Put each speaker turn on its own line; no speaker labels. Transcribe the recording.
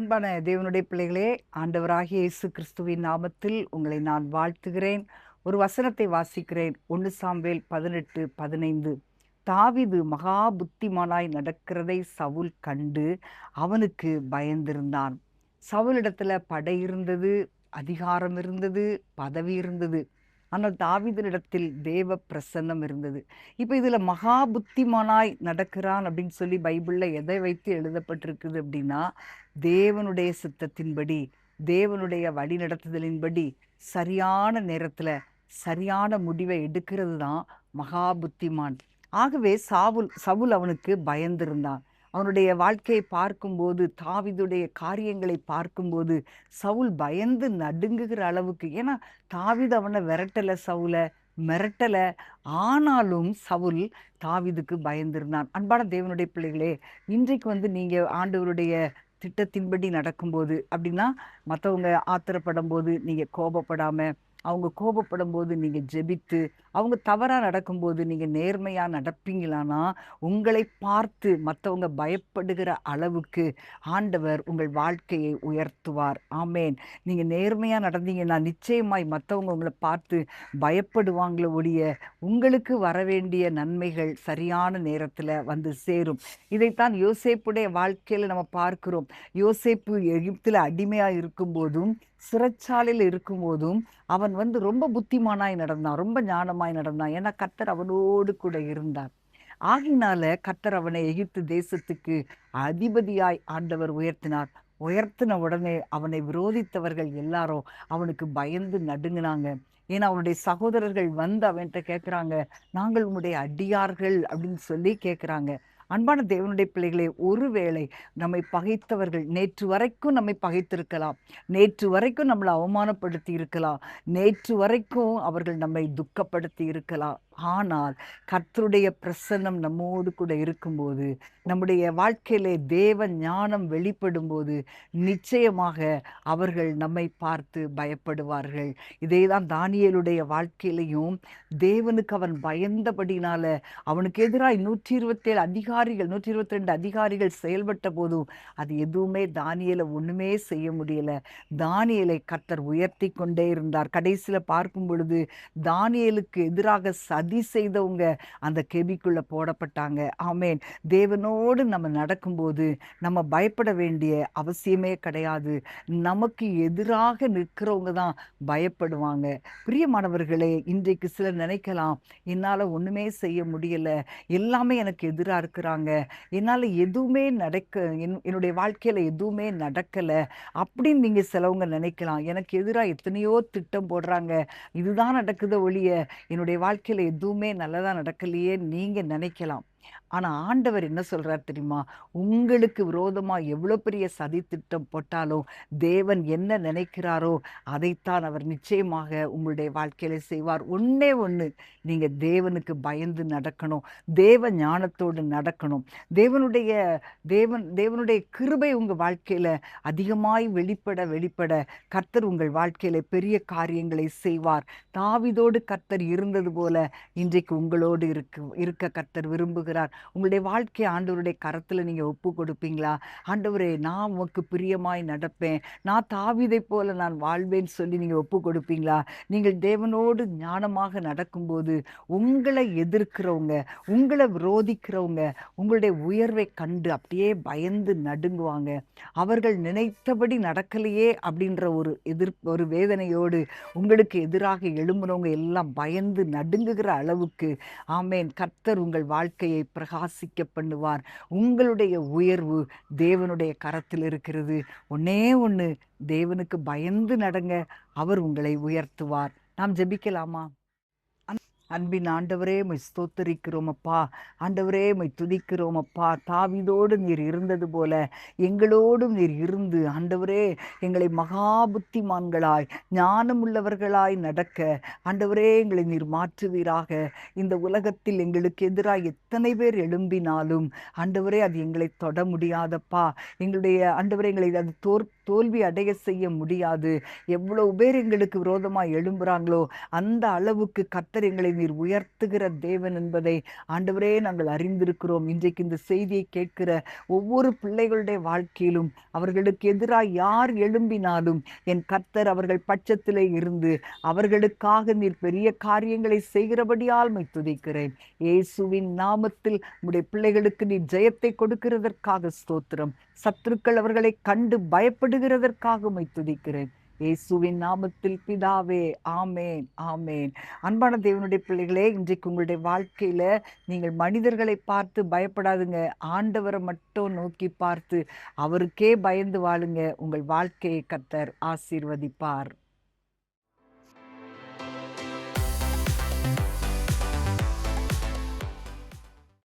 அன்பான தேவனுடைய பிள்ளைகளே, ஆண்டவராகிய இயேசு கிறிஸ்துவின் நாமத்தில் உங்களை நான் வாழ்த்துகிறேன். ஒரு வசனத்தை வாசிக்கிறேன். 1 சாமுவேல் 18:15. தாவீது மகா புத்திமானாய் நடக்கிறதை சவுல் கண்டு அவனுக்கு பயந்திருந்தான். சவுலிடத்துல படை இருந்தது, அதிகாரம் இருந்தது, பதவி இருந்தது. ஆனால் தாவீதினிடத்தில் தேவ பிரசன்னம் இருந்தது. இப்ப இதுல மகா புத்திமானாய் நடக்கிறான் அப்படின்னு சொல்லி பைபிள்ல எதை வைத்து எழுதப்பட்டிருக்குது அப்படின்னா, தேவனுடைய சித்தத்தின்படி, தேவனுடைய வழிநடத்துதலின்படி சரியான நேரத்துல சரியான முடிவை எடுக்கிறது தான் மகா புத்திமான். ஆகவே சவுல் அவனுக்கு பயந்திருந்தான். அவனுடைய வாழ்க்கையை பார்க்கும்போது, தாவீதுடைய காரியங்களை பார்க்கும்போது சவுல் பயந்து நடுங்குகிற அளவுக்கு, ஏன்னா தாவீது அவனை விரட்டல, சவுல மிரட்டல. ஆனாலும் சவுல் தாவீதுக்கு பயந்திருந்தான். அன்பான தேவனுடைய பிள்ளைகளே, இன்றைக்கு நீங்க ஆண்டவருடைய திட்டத்தின்படி நடக்கும்போது அப்படின்னா, மற்றவங்க ஆத்திரப்படும் போது நீங்க கோபப்படாம, அவங்க கோபப்படும் போது நீங்க ஜெபித்து, அவங்க தவறா நடக்கும்போது நீங்க நேர்மையா நடப்பீங்களானா, உங்களை பார்த்து மற்றவங்க பயப்படுகிற அளவுக்கு ஆண்டவர் உங்கள் வாழ்க்கையை உயர்த்துவார். ஆமேன். நீங்க நேர்மையா நடந்தீங்கன்னா நிச்சயமாய் மற்றவங்க உங்களை பார்த்து பயப்படுவாங்களே ஒழிய, உங்களுக்கு வரவேண்டிய நன்மைகள் சரியான நேரத்துல வந்து சேரும். இதைத்தான் யோசேப்புடைய வாழ்க்கையில நம்ம பார்க்கிறோம். யோசேப்பு எகிப்துல அடிமையா இருக்கும்போதும், சிறைச்சாலையில் இருக்கும்போதும் அவன் ரொம்ப புத்திமானாய் நடந்தான், ரொம்ப ஞானமாய் நடந்தான். ஏன்னா கர்த்தர் அவனோடு கூட இருந்தார். ஆகினால கர்த்தர் அவனை எகிப்து தேசத்துக்கு அதிபதியாய் ஆண்டவர் உயர்த்தினார். உயர்த்தின உடனே அவனை விரோதித்தவர்கள் எல்லாரும் அவனுக்கு பயந்து நடுங்கினாங்க. ஏன்னா அவனுடைய சகோதரர்கள் அவன்கிட்ட கேட்குறாங்க, நாங்கள் உன்னுடைய அடியார்கள் அப்படின்னு சொல்லி கேட்குறாங்க. அன்பான தேவனுடைய பிள்ளைகளே, ஒருவேளை நம்மை பகைத்தவர்கள் நேற்று வரைக்கும் நம்மை பகைத்திருக்கலாம், நேற்று வரைக்கும் நம்மளை அவமானப்படுத்தி இருக்கலாம், நேற்று வரைக்கும் அவர்கள் நம்மை துக்கப்படுத்தி இருக்கலாம். ஆனால் கர்த்தருடைய பிரசன்னம் நம்மோடு கூட இருக்கும்போது, நம்முடைய வாழ்க்கையிலே தேவ ஞானம் வெளிப்படும் போது நிச்சயமாக அவர்கள் நம்மை பார்த்து பயப்படுவார்கள். இதேதான் தானியேலுடைய வாழ்க்கையிலையும் தேவனுக்கு அவன் பயந்தபடினால அவனுக்கு எதிராக 122 அதிகாரிகள் செயல்பட்ட போதும் அது எதுவுமே தானியேலை ஒண்ணுமே செய்ய முடியல. தானியேலை கர்த்தர் உயர்த்தி கொண்டே இருந்தார். கடைசியில பார்க்கும் பொழுது தானியேலுக்கு எதிராக சதி செய்தவங்க அந்த கெபிக்குள்ள போடப்பட்டாங்க. ஆமேன். தேவனோடு நம்ம நடக்கும்போது நம்ம பயப்பட வேண்டிய அவசியமே கிடையாது. நமக்கு எதிராக நிற்கிறவங்க தான் பயப்படுவாங்க. பிரியமானவர்களே, இன்றைக்கு சிலர் நினைக்கலாம், என்னால ஒண்ணுமே செய்ய முடியல, எல்லாமே எனக்கு எதிரா இருக்கிறாங்க, என்னால எதுவுமே என்னுடைய வாழ்க்கையில எதுவுமே நடக்கல அப்படின்னு நீங்க சிலவங்க நினைக்கலாம். எனக்கு எதிரா எத்தனையோ திட்டம் போடுறாங்க, இதுதான் நடக்குது ஒழிய என்னுடைய வாழ்க்கையில எதுவுமே நல்லதா நடக்கலையே நீங்க நினைக்கலாம். ஆனா ஆண்டவர் என்ன சொல்றார் தெரியுமா? உங்களுக்கு விரோதமா எவ்வளவு பெரிய சதி திட்டம் போட்டாலும் தேவன் என்ன நினைக்கிறாரோ அதைத்தான் அவர் நிச்சயமாக உங்களுடைய வாழ்க்கையில செய்வார். ஒண்ணே ஒண்ணு, நீங்க தேவனுக்கு பயந்து நடக்கணும், தேவ ஞானத்தோடு நடக்கணும். தேவனுடைய தேவனுடைய கிருபை உங்க வாழ்க்கையில அதிகமாய் வெளிப்பட கர்த்தர் உங்கள் வாழ்க்கையில பெரிய காரியங்களை செய்வார். தாவீதோடு கர்த்தர் இருந்தது போல இன்றைக்கு உங்களோடு இருக்க கர்த்தர் விரும்புகிறார். உங்களுடைய வாழ்க்கையை ஆண்டவருடைய கரத்துல நீங்க ஒப்பு கொடுப்பீங்களா? ஆண்டவரே, நான் உமக்கு பிரியமாய் நடப்பேன், நான் தாவீதை போல நான் வாழ்வேன்னு சொல்லி நீங்க ஒப்பு கொடுப்பீங்களா? நீங்கள் தேவனோடு ஞானமாக நடக்கும்போது உங்களை எதிர்க்கிறவங்க, உங்களை விரோதிக்கிறவங்க உங்களுடைய உயர்வை கண்டு அப்படியே பயந்து நடுங்குவாங்க. அவர்கள் நினைத்தபடி நடக்கலையே அப்படின்ற ஒரு வேதனையோடு உங்களுக்கு எதிராக எழும்புறவங்க எல்லாம் பயந்து நடுங்குகிற அளவுக்கு, ஆமேன், கர்த்தர் உங்கள் வாழ்க்கையை பிரகாசிக்க பண்ணுவார். உங்களுடைய உயர்வு தேவனுடைய கரத்தில் இருக்கிறது. ஒண்ணே ஒண்ணு, தேவனுக்கு பயந்து நடங்க, அவர் உங்களை உயர்த்துவார். நாம் ஜெபிக்கலாமா? அன்பின் ஆண்டவரே, மை ஸ்தோத்தரிக்கிறோம் அப்பா. ஆண்டவரே, மை துதிக்கிறோம் அப்பா. தாவீதோடு நீர் இருந்தது போல எங்களோடும் நீர் இருந்து ஆண்டவரே எங்களை மகா புத்திமான்களாய் ஞானமுள்ளவர்களாய் நடக்க ஆண்டவரே எங்களை நீர் மாற்றுவீராக. இந்த உலகத்தில் எங்களுக்கு எதிராக எத்தனை பேர் எழும்பினாலும் ஆண்டவரே அது எங்களை தொட முடியாதப்பா. எங்களுடைய ஆண்டவரே எங்களை அது தோல்வி அடைய செய்ய முடியாது. எவ்வளவு பேர் எங்களுக்கு விரோதமாக எழும்புறாங்களோ அந்த அளவுக்கு கர்த்தர் எங்களை நீர் உயர்த்துகிற தேவன் என்பதை ஆண்டவரே நாங்கள் அறிந்திருக்கிறோம். இன்றைக்கு இந்த செய்தியை கேட்கிற ஒவ்வொரு பிள்ளைகளுடைய வாழ்க்கையிலும் அவர்களுக்கு எதிராக யார் எழும்பினாலும் என் கர்த்தர் அவர்கள் பட்சத்திலே இருந்து அவர்களுக்காக நீர் பெரிய காரியங்களை செய்கிறபடியால் மை துதிக்கிறேன். இயேசுவின் நாமத்தில் உம்முடைய பிள்ளைகளுக்கு நீர் ஜெயத்தை கொடுக்கிறதற்காக ஸ்தோத்திரம். சத்துருக்கள் அவர்களை கண்டு பயப்படுகிறதற்காக உம்மை துதிக்கிறேன். இயேசுவின் நாமத்தில் பிதாவே, ஆமேன், ஆமேன். அன்பான தேவனுடைய பிள்ளைகளே, இன்றைக்கு உங்களுடைய வாழ்க்கையில நீங்கள் மனிதர்களை பார்த்து பயப்படாதுங்க. ஆண்டவரை மட்டும் நோக்கி பார்த்து அவருக்கே பயந்து வாழுங்க. உங்கள் வாழ்க்கையை கர்த்தர் ஆசீர்வதிப்பார்.